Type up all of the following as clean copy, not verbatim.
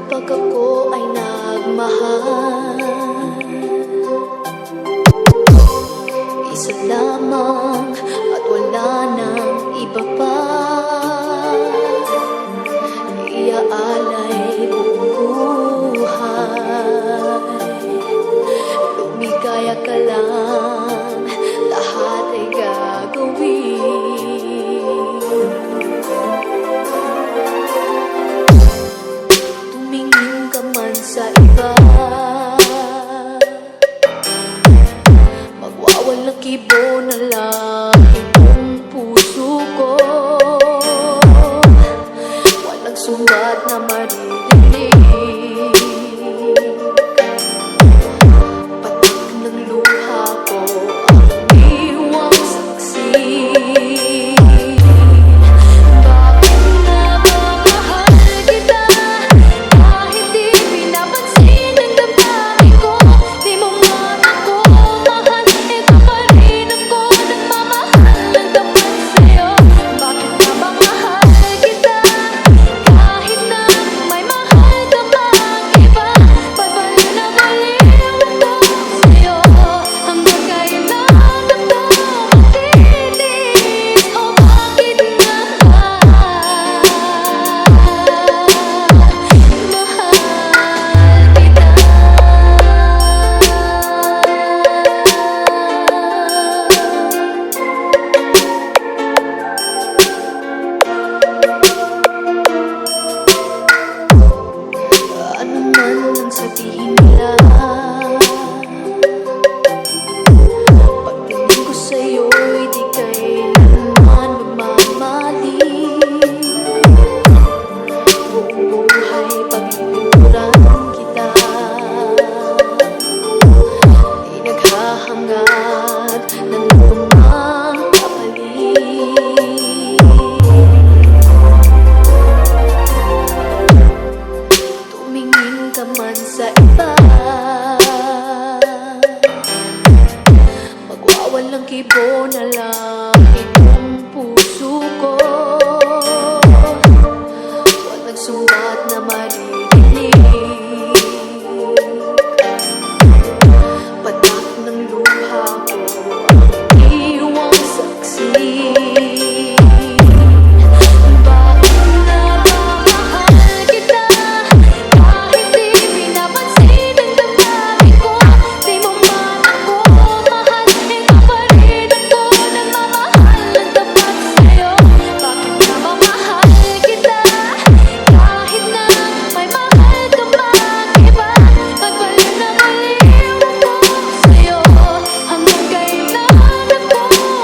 kapag ako ay nagmahal, isa lamang at wala nang iba pa. Iaalay buong buhay, lumigaya ka lang, lahat ay gagawin. Tumingin ka man sa iba, magwawalang kibo na lang itong puso ko. Walang sumbat na maririnig, patik ng luha ko ang iwang saksi. Bakit nga ba mahal kita, kahit di pinapansin ang damdamin ko? Di mo man ako mahal, ito pa rin ako nagmamahal ng tapat sa'yo. Bakit nga ba mahal kita, kahit na may mahal ka pang iba? Pabaliw na baliw ako sa'yo, hanggang kailan ako magtitiis? O bakit nga ba mahal kita? Ano man ang sabihin nila, pagtingin ko sa'yo'y di kailanman magmamali. Buong buhay pagpipinturan kita, di naghahangad ng lumang kapalit. Tumingin ka man sa iba, magwawalang kibo na lang itong puso ko. Walang sumbat na maririnig, patak ng luha ko ang iwang saksi. Bakit nga ba mahal kita, kahit di pinapansin ang damdamin ko? Di mo man ako mahal, ito pa rin ako nagmamahal ng tapat sa'yo. Bakit nga ba mahal kita, kahit na may mahal ka pang iba? Pagbaliw na baliw ako sa'yo, hanggang kailan ako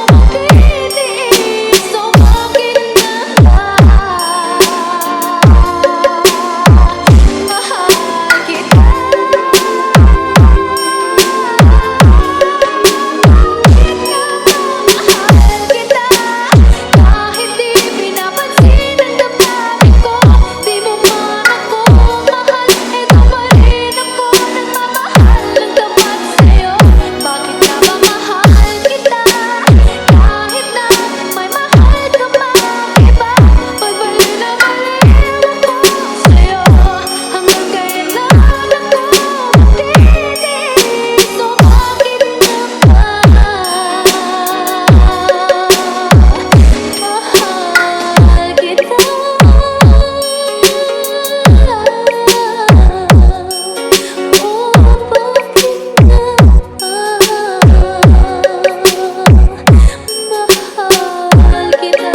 magtitiis? So bakit nga ba mahal kita? Mahal kita, kahit di pinapansin ang damdamin ko. Di mo man ako mahal, ito pa rin ako nagmamahal ng tapat sa'yo. Bakit nga ba mahal kita, kahit na may mahal ka pang iba? Pagbaliw na baliw ako sa'yo, hanggang kailan ako magtitiis? So bakit nga ba mahal kita? Oh, bakit nga mahal kita?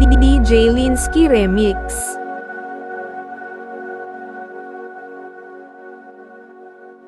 DJ Linsky Remix.